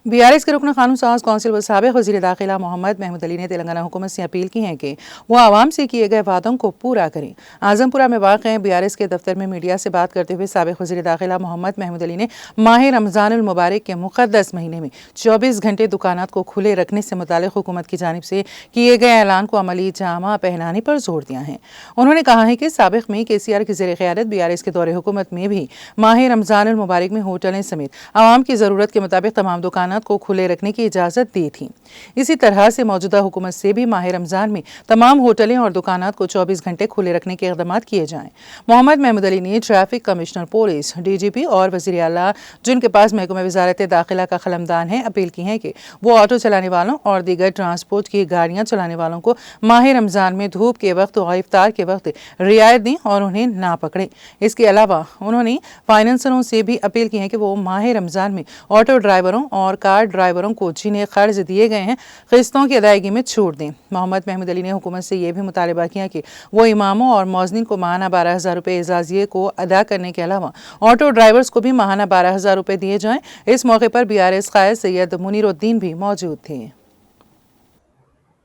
BRS के रुकन कानून साज कौंसिल व साबिक़ वज़ीर दाखिला मोहम्मद महमूद अली ने तेलंगाना हुकूमत से अपील की है कि वह आवाम से किए गए वादों को पूरा करें। आजमपुरा में वाक़ बीआरएस के दफ्तर में मीडिया से बात करते हुए साबिक़ वज़ीर दाखिला मोहम्मद महमूद अली ने माह रमज़ानुल मुबारक के मुक़द्दस महीने में 24 घंटे दुकानात को खुले रखने से मुतालिक हुकूमत की जानिब से किए गए ऐलान को अमली जामा पहनाने पर जोर दिया है। उन्होंने कहा है कि साबिक़ में KCR की ज़ेर क़यादत बीआरएस के दौरे हुकूमत में भी माह रमज़ानुल मुबारक में होटलें समेत आवाम की ज़रूरत के मुताबिक तमाम दुकान को खुले रखने की इजाजत दी थी। इसी तरह से मौजूदा हुकूमत से भी माह रमजान में तमाम होटलें और दुकानात को 24 घंटे खुले रखने के इक़दाम किए जाएं। मोहम्मद महमूद अली ने ट्रैफिक कमिश्नर पुलिस, DGP और वज़ीर आला जिनके पास महकमा वज़ारत दाखिला का कलमदान है, अपील की है कि वो ऑटो चलाने वालों और दीगर ट्रांसपोर्ट की गाड़ियां चलाने वालों को माह रमजान में धूप के वक्त और इफ्तार के वक्त रियायत दें और उन्हें ना पकड़ें। इसके अलावा उन्होंने फाइनेंसरों से भी अपील की है कि वो माह रमजान में ऑटो ड्राइवरों और कार ड्राइवरों को जिन्हें कर्ज दिए गए हैं किस्तों की अदायगी में छूट दें। मोहम्मद महमूद अली ने हुकूमत से यह भी मुतालबा किया कि वो इमामों और मौज़निन को माहाना 12,000 रुपये एजाजिये को अदा करने के अलावा ऑटो ड्राइवर्स को भी माहाना 12,000 रुपये दिए जाएं। इस मौके पर BRS कायद सैयद मुनीरुद्दीन भी मौजूद थे।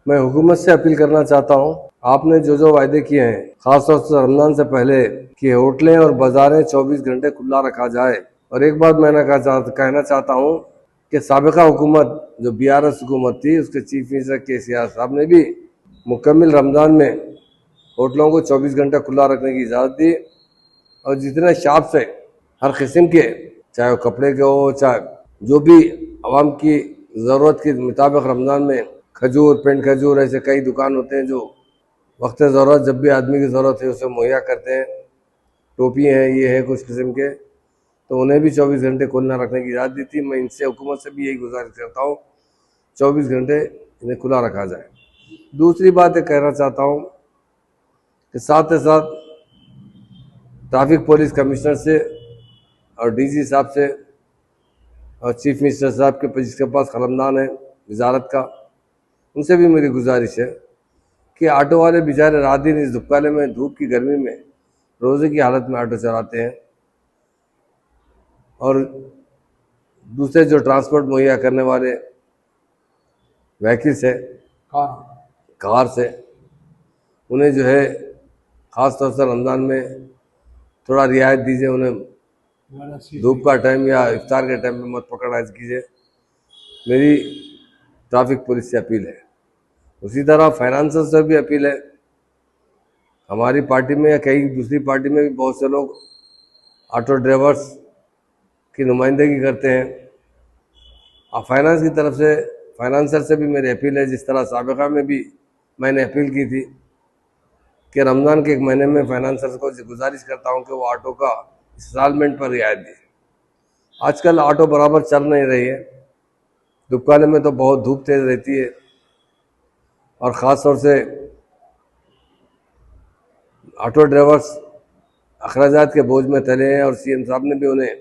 मैं हुकूमत से अपील करना चाहता हूँ, आपने जो जो वायदे किए हैं, खासतौर से रमजान से पहले कि होटलें और बाजारें 24 घंटे खुला रखा जाए। और एक बात मैं कहना चाहता हूँ कि साबिका हुकूमत जो BRS हुकूमत थी, उसके चीफ मिनिस्टर KCR साहब ने भी मुकम्मल रमज़ान में होटलों को 24 घंटे खुला रखने की इजाज़त दी और जितने शॉप्स है हर किस्म के, चाहे वो कपड़े के हो, चाहे जो भी आवाम की ज़रूरत के मुताबिक रमज़ान में खजूर, पेंट खजूर, ऐसे कई दुकान होते हैं जो वक्त ज़रूरत जब भी आदमी की ज़रूरत है उसे मुहैया करते हैं। टोपी हैं, ये है कुछ किस्म के, तो उन्हें भी 24 घंटे खुला रखने की इजाज़त दी थी। मैं इनसे हुकूमत से भी यही गुजारिश करता हूँ 24 घंटे इन्हें खुला रखा जाए। दूसरी बात ये कहना चाहता हूँ कि साथ ही साथ ट्रैफिक पुलिस कमिश्नर से और DG साहब से और चीफ मिनिस्टर साहब के जिसके पास कलमदान है वजारत का, उनसे भी मेरी गुजारिश है कि ऑटो वाले बेचारे रात दिन इस दुपकाले में धूप की गर्मी में रोज़े की हालत में ऑटो चलाते हैं और दूसरे जो ट्रांसपोर्ट मुहैया करने वाले व्हीकल्स है, कार से, उन्हें जो है ख़ास तौर से रमज़ान में थोड़ा रियायत दीजिए। उन्हें धूप का टाइम या इफ्तार के टाइम में मत पकड़ा कीजिए, मेरी ट्रैफिक पुलिस से अपील है। उसी तरह फाइनेंसर से भी अपील है। हमारी पार्टी में या कई दूसरी पार्टी में भी बहुत से लोग ऑटो ड्राइवर्स की नुमाइंदगी करते हैं। और फाइनेंस की तरफ से फाइनेंसर से भी मेरी अपील है, जिस तरह साबिक़ा में भी मैंने अपील की थी कि रमज़ान के एक महीने में फाइनेंसर को गुजारिश करता हूं कि वो ऑटो का इंस्टॉलमेंट पर रियायत दें। आजकल ऑटो बराबर चल नहीं रही है, दुकान में तो बहुत धूप तेज़ रहती है और ख़ास तौर से ऑटो ड्राइवर्स अखराजात के बोझ में तले हैं और CM साहब ने भी उन्हें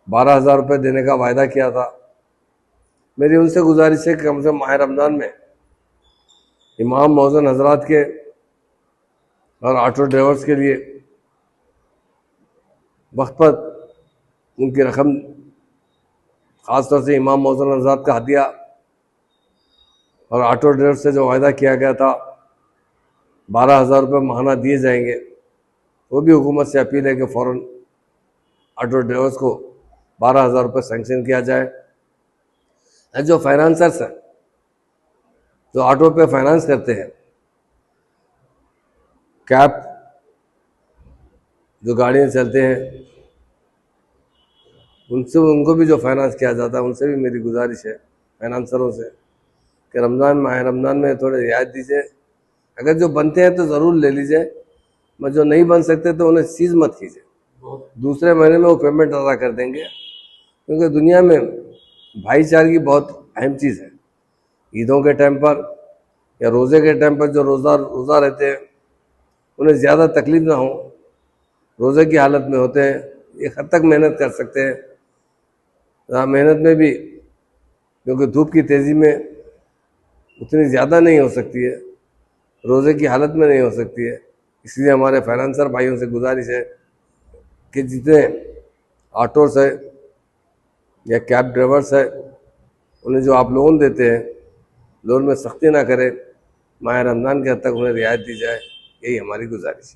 12,000 रुपये देने का वायदा किया था। मेरी उनसे गुजारिश है कि कम से कम माह रमज़ान में इमाम मौज़न हजरात के और ऑटो ड्राइवर्स के लिए वक्त पर उनकी रकम, ख़ास तौर से इमाम मौज़न हजरात का हदिया और ऑटो ड्राइवर से जो वायदा किया गया था 12,000 रुपये माहाना दिए जाएंगे, वो भी हुकूमत से अपील है कि फ़ौरन ऑटो ड्राइवर्स को 12,000 रुपये सेंक्शन किया जाए। जो फाइनेंसर्स हैं, जो ऑटो पे फाइनेंस करते हैं, कैब जो गाड़ियाँ चलते हैं, उनसे उनको भी जो फाइनेंस किया जाता है, उनसे भी मेरी गुजारिश है फाइनेंसरों से कि माह रमज़ान में थोड़े रियायत दीजिए। अगर जो बनते हैं तो ज़रूर ले लीजिए, मैं जो नहीं बन सकते तो उन्हें सीज़ मत कीजिए, दूसरे महीने में वो पेमेंट अदा कर देंगे। क्योंकि दुनिया में भाईचारगी बहुत अहम चीज़ है। ईदों के टाइम पर या रोज़े के टाइम पर जो रोज़ा रहते हैं उन्हें ज़्यादा तकलीफ ना हो, रोज़े की हालत में होते हैं, एक हद तक मेहनत कर सकते हैं। मेहनत में भी क्योंकि धूप की तेज़ी में उतनी ज़्यादा नहीं हो सकती है, रोज़े की हालत में नहीं हो सकती है। इसलिए हमारे फाइनेंसर भाइयों से गुजारिश है कि जितने ऑटोस है या कैब ड्राइवर्स है, उन्हें जो आप लोन देते हैं, लोन में सख्ती ना करें, माह रमज़ान के हद तक उन्हें रियायत दी जाए, यही हमारी गुजारिश है।